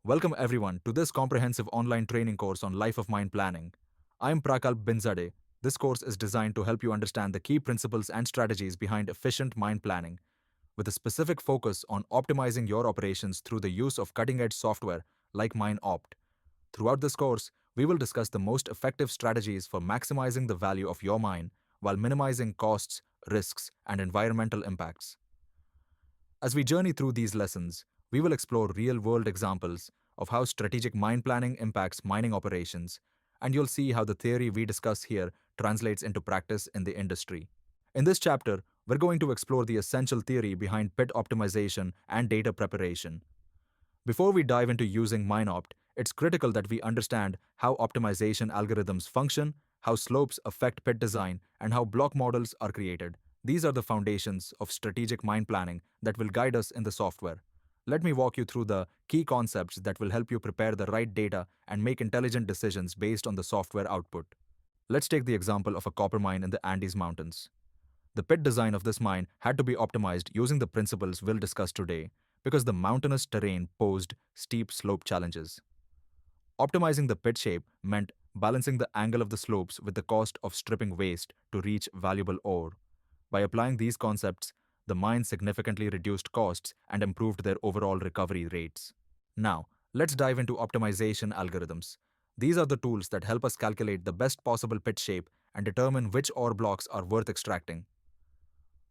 Welcome everyone to this comprehensive online training course on life of mine planning. I am Prakalp Binzade. This course is designed to help you understand the key principles and strategies behind efficient mine planning, with a specific focus on optimizing your operations through the use of cutting-edge software like MineOpt. Throughout this course, we will discuss the most effective strategies for maximizing the value of your mine while minimizing costs, risks, and environmental impacts. As we journey through these lessons, we will explore real-world examples of how strategic mine planning impacts mining operations, and you'll see how the theory we discuss here translates into practice in the industry. In this chapter, we're going to explore the essential theory behind pit optimization and data preparation. Before we dive into using MineOpt, it's critical that we understand how optimization algorithms function, how slopes affect pit design, and how block models are created. These are the foundations of strategic mine planning that will guide us in the software. Let me walk you through the key concepts that will help you prepare the right data and make intelligent decisions based on the software output. Let's take the example of a copper mine in the Andes Mountains. The pit design of this mine had to be optimized using the principles we'll discuss today because the mountainous terrain posed steep slope challenges. Optimizing the pit shape meant balancing the angle of the slopes with the cost of stripping waste to reach valuable ore. By applying these concepts, the mine significantly reduced costs and improved their overall recovery rates. Now, let's dive into optimization algorithms. These are the tools that help us calculate the best possible pit shape and determine which ore blocks are worth extracting.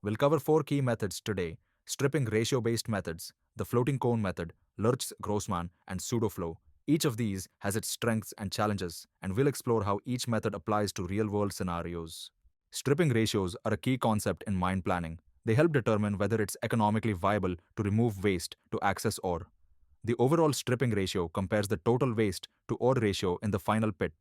We'll cover four key methods today: stripping ratio-based methods, the floating cone method, Lerchs-Grossmann, and PseudoFlow. Each of these has its strengths and challenges, and we'll explore how each method applies to real-world scenarios. Stripping ratios are a key concept in mine planning. They help determine whether it's economically viable to remove waste to access ore. The overall stripping ratio compares the total waste to ore ratio in the final pit,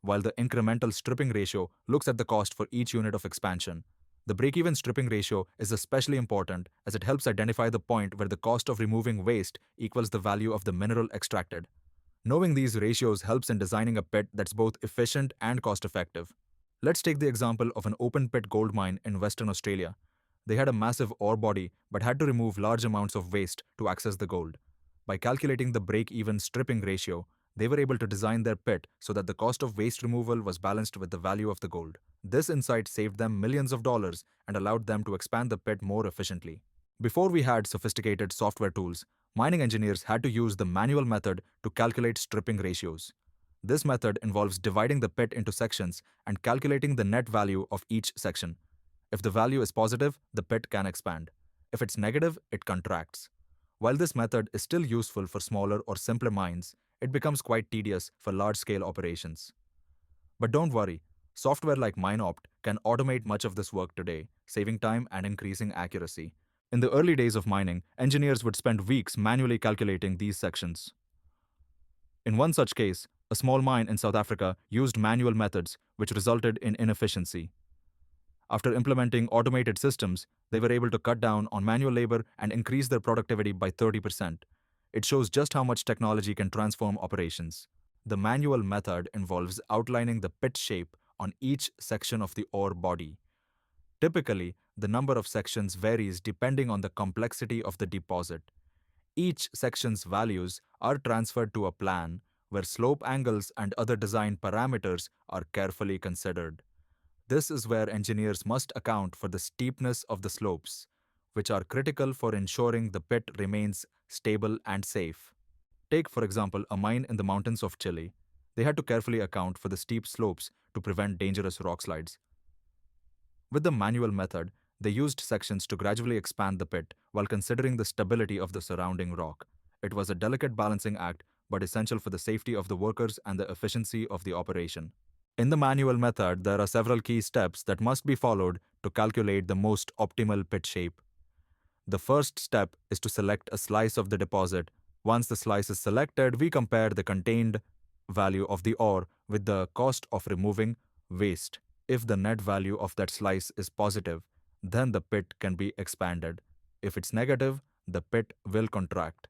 while the incremental stripping ratio looks at the cost for each unit of expansion. The break-even stripping ratio is especially important as it helps identify the point where the cost of removing waste equals the value of the mineral extracted. Knowing these ratios helps in designing a pit that's both efficient and cost-effective. Let's take the example of an open-pit gold mine in Western Australia. They had a massive ore body but had to remove large amounts of waste to access the gold. By calculating the break-even stripping ratio, they were able to design their pit so that the cost of waste removal was balanced with the value of the gold. This insight saved them millions of dollars and allowed them to expand the pit more efficiently. Before we had sophisticated software tools, mining engineers had to use the manual method to calculate stripping ratios. This method involves dividing the pit into sections and calculating the net value of each section. If the value is positive, the pit can expand. If it's negative, it contracts. While this method is still useful for smaller or simpler mines, it becomes quite tedious for large-scale operations. But don't worry, software like MineOpt can automate much of this work today, saving time and increasing accuracy. In the early days of mining, engineers would spend weeks manually calculating these sections. In one such case, a small mine in South Africa used manual methods, which resulted in inefficiency. After implementing automated systems, they were able to cut down on manual labor and increase their productivity by 30%. It shows just how much technology can transform operations. The manual method involves outlining the pit shape on each section of the ore body. Typically, the number of sections varies depending on the complexity of the deposit. Each section's values are transferred to a plan where slope angles and other design parameters are carefully considered. This is where engineers must account for the steepness of the slopes, which are critical for ensuring the pit remains stable and safe. Take, for example, a mine in the mountains of Chile. They had to carefully account for the steep slopes to prevent dangerous rock slides. With the manual method, they used sections to gradually expand the pit while considering the stability of the surrounding rock. It was a delicate balancing act, but essential for the safety of the workers and the efficiency of the operation. In the manual method, there are several key steps that must be followed to calculate the most optimal pit shape. The first step is to select a slice of the deposit. Once the slice is selected, we compare the contained value of the ore with the cost of removing waste. If the net value of that slice is positive, then the pit can be expanded. If it's negative, the pit will contract.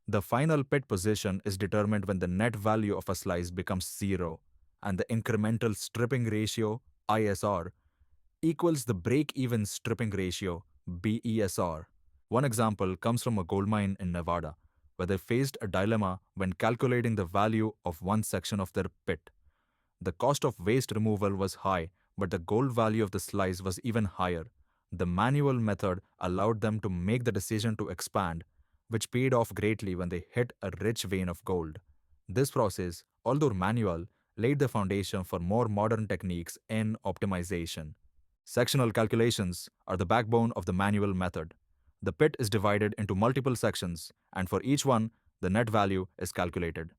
The final pit position is determined when the net value of a slice becomes zero, and the incremental stripping ratio, ISR, equals the break-even stripping ratio, BESR. One example comes from a gold mine in Nevada, where they faced a dilemma when calculating the value of one section of their pit. The cost of waste removal was high, but the gold value of the slice was even higher. The manual method allowed them to make the decision to expand, which paid off greatly when they hit a rich vein of gold. This process, although manual, laid the foundation for more modern techniques in optimization. Sectional calculations are the backbone of the manual method. The pit is divided into multiple sections, and for each one, the net value is calculated.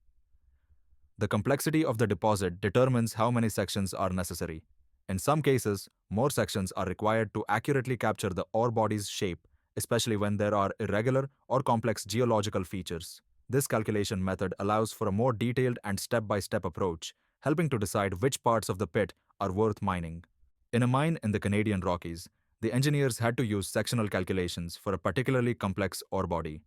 The complexity of the deposit determines how many sections are necessary. In some cases, more sections are required to accurately capture the ore body's shape, especially when there are irregular or complex geological features. This calculation method allows for a more detailed and step-by-step approach, helping to decide which parts of the pit are worth mining. In a mine in the Canadian Rockies, the engineers had to use sectional calculations for a particularly complex ore body.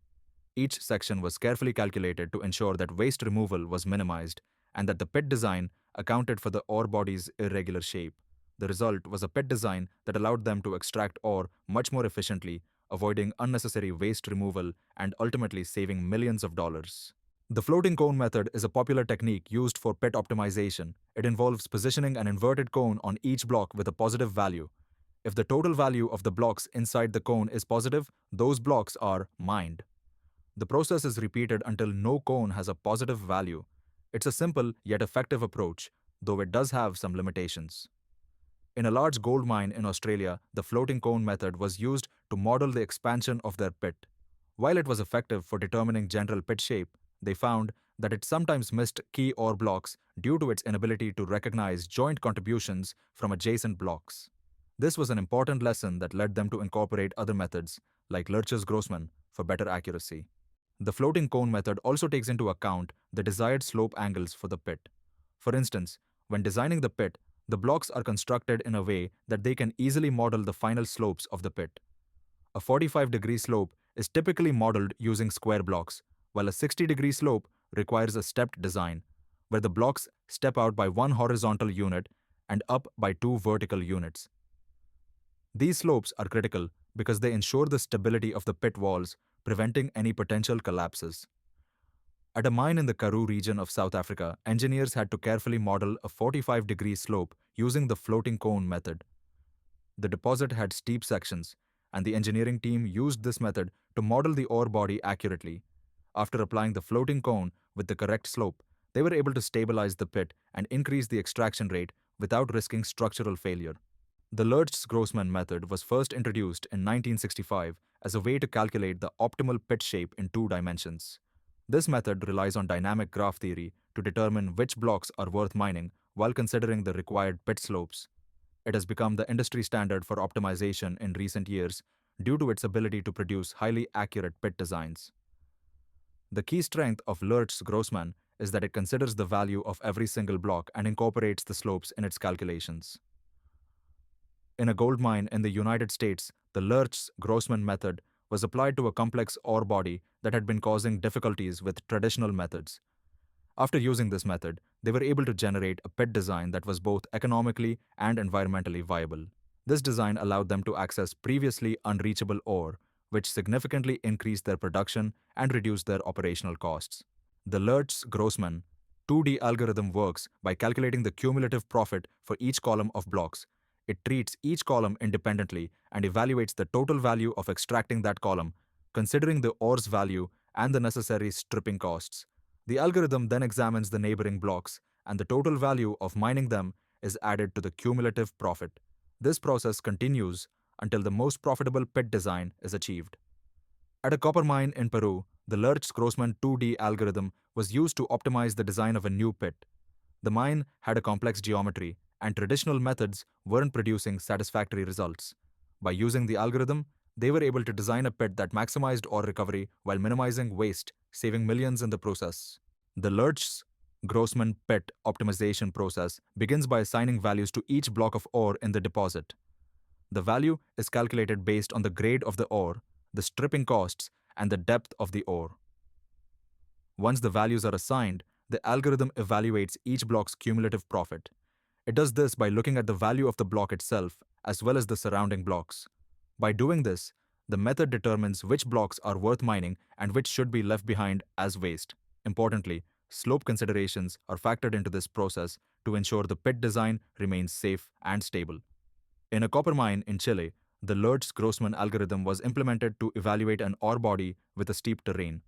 Each section was carefully calculated to ensure that waste removal was minimized and that the pit design accounted for the ore body's irregular shape. The result was a pit design that allowed them to extract ore much more efficiently, avoiding unnecessary waste removal and ultimately saving millions of dollars. The floating cone method is a popular technique used for pit optimization. It involves positioning an inverted cone on each block with a positive value. If the total value of the blocks inside the cone is positive, those blocks are mined. The process is repeated until no cone has a positive value. It's a simple yet effective approach, though it does have some limitations. In a large gold mine in Australia, the floating cone method was used to model the expansion of their pit. While it was effective for determining general pit shape, they found that it sometimes missed key ore blocks due to its inability to recognize joint contributions from adjacent blocks. This was an important lesson that led them to incorporate other methods, like Lerchs-Grossmann, for better accuracy. The floating cone method also takes into account the desired slope angles for the pit. For instance, when designing the pit, the blocks are constructed in a way that they can easily model the final slopes of the pit. A 45-degree slope is typically modeled using square blocks, while a 60-degree slope requires a stepped design, where the blocks step out by one horizontal unit and up by two vertical units. These slopes are critical because they ensure the stability of the pit walls, preventing any potential collapses. At a mine in the Karoo region of South Africa, engineers had to carefully model a 45-degree slope using the floating cone method. The deposit had steep sections, and the engineering team used this method to model the ore body accurately. After applying the floating cone with the correct slope, they were able to stabilize the pit and increase the extraction rate without risking structural failure. The Lerchs-Grossmann method was first introduced in 1965 as a way to calculate the optimal pit shape in 2 dimensions. This method relies on dynamic graph theory to determine which blocks are worth mining while considering the required pit slopes. It has become the industry standard for optimization in recent years due to its ability to produce highly accurate pit designs. The key strength of Lerchs-Grossmann is that it considers the value of every single block and incorporates the slopes in its calculations. In a gold mine in the United States, the Lerchs-Grossmann method was applied to a complex ore body that had been causing difficulties with traditional methods. After using this method, they were able to generate a pit design that was both economically and environmentally viable. This design allowed them to access previously unreachable ore, which significantly increased their production and reduced their operational costs. The Lerchs-Grossmann 2D algorithm works by calculating the cumulative profit for each column of blocks. It treats each column independently and evaluates the total value of extracting that column, considering the ore's value and the necessary stripping costs. The algorithm then examines the neighboring blocks, and the total value of mining them is added to the cumulative profit. This process continues until the most profitable pit design is achieved. At a copper mine in Peru, the Lerchs-Grossmann 2D algorithm was used to optimize the design of a new pit. The mine had a complex geometry, and traditional methods weren't producing satisfactory results. By using the algorithm, they were able to design a pit that maximized ore recovery while minimizing waste, saving millions in the process. The Lerchs-Grossmann pit optimization process begins by assigning values to each block of ore in the deposit. The value is calculated based on the grade of the ore, the stripping costs, and the depth of the ore. Once the values are assigned, the algorithm evaluates each block's cumulative profit. It does this by looking at the value of the block itself as well as the surrounding blocks. By doing this, The method determines which blocks are worth mining and which should be left behind as waste. Importantly, slope considerations are factored into this process to ensure the pit design remains safe and stable. In a copper mine in Chile, the Lerchs-Grossmann algorithm was implemented to evaluate an ore body with a steep terrain.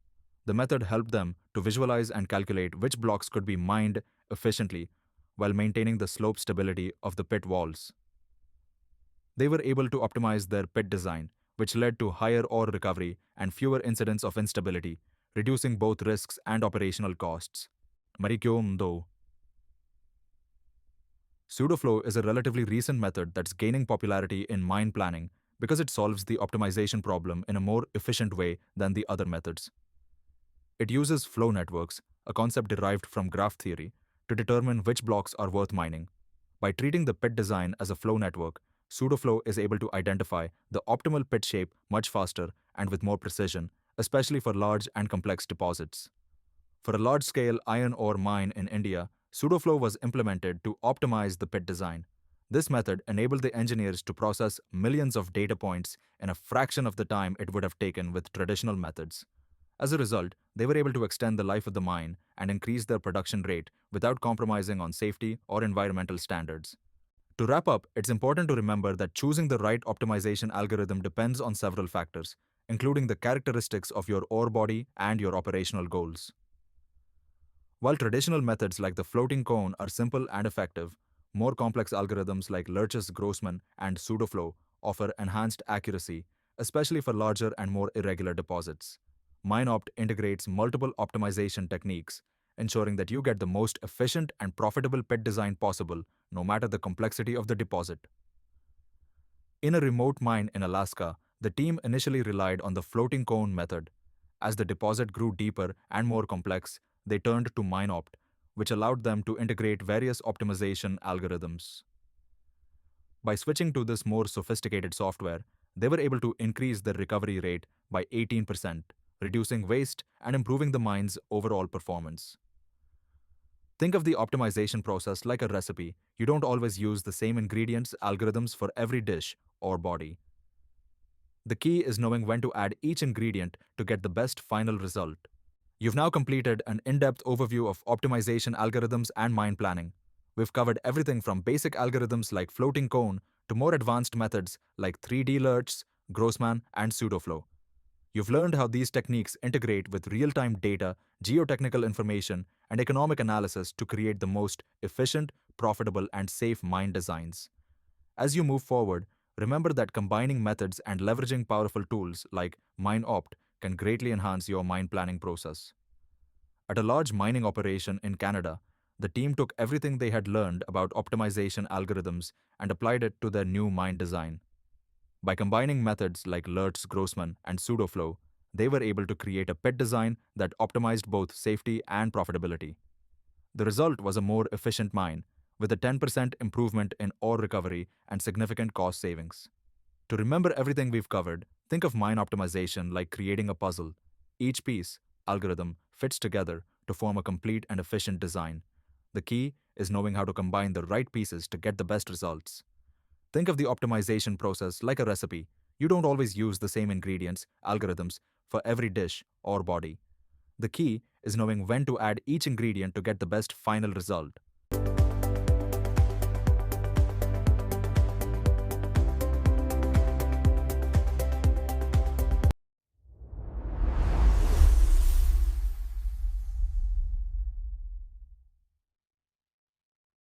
The method helped them to visualize and calculate which blocks could be mined efficiently while maintaining the slope stability of the pit walls. They were able to optimize their pit design, which led to higher ore recovery and fewer incidents of instability, reducing both risks and operational costs. Marikyom, PseudoFlow is a relatively recent method that's gaining popularity in mine planning because it solves the optimization problem in a more efficient way than the other methods. It uses flow networks, a concept derived from graph theory, to determine which blocks are worth mining. By treating the pit design as a flow network, PseudoFlow is able to identify the optimal pit shape much faster and with more precision, especially for large and complex deposits. For a large-scale iron ore mine in India, PseudoFlow was implemented to optimize the pit design. This method enabled the engineers to process millions of data points in a fraction of the time it would have taken with traditional methods. As a result, they were able to extend the life of the mine and increase their production rate without compromising on safety or environmental standards. To wrap up, it's important to remember that choosing the right optimization algorithm depends on several factors, including the characteristics of your ore body and your operational goals. While traditional methods like the floating cone are simple and effective, more complex algorithms like Lerchs-Grossmann and PseudoFlow offer enhanced accuracy, especially for larger and more irregular deposits. MineOpt integrates multiple optimization techniques, ensuring that you get the most efficient and profitable pit design possible, no matter the complexity of the deposit. In a remote mine in Alaska, the team initially relied on the floating cone method. As the deposit grew deeper and more complex, they turned to MineOpt, which allowed them to integrate various optimization algorithms. By switching to this more sophisticated software, they were able to increase their recovery rate by 18%, reducing waste and improving the mine's overall performance. Think of the optimization process like a recipe. You don't always use the same ingredients, algorithms for every dish or body. The key is knowing when to add each ingredient to get the best final result. You've now completed an in-depth overview of optimization algorithms and mine planning. We've covered everything from basic algorithms like floating cone to more advanced methods like 3D Lerchs, Grossmann, and PseudoFlow. You've learned how these techniques integrate with real-time data, geotechnical information, and economic analysis to create the most efficient, profitable, and safe mine designs. As you move forward, remember that combining methods and leveraging powerful tools like MineOpt can greatly enhance your mine planning process. At a large mining operation in Canada, the team took everything they had learned about optimization algorithms and applied it to their new mine design. By combining methods like Lerchs-Grossmann and PseudoFlow, they were able to create a pit design that optimized both safety and profitability. The result was a more efficient mine, with a 10% improvement in ore recovery and significant cost savings. To remember everything we've covered, think of mine optimization like creating a puzzle. Each piece, algorithm, fits together to form a complete and efficient design. The key is knowing how to combine the right pieces to get the best results. Think of the optimization process like a recipe. You don't always use the same ingredients, algorithms, for every dish or body. The key is knowing when to add each ingredient to get the best final result.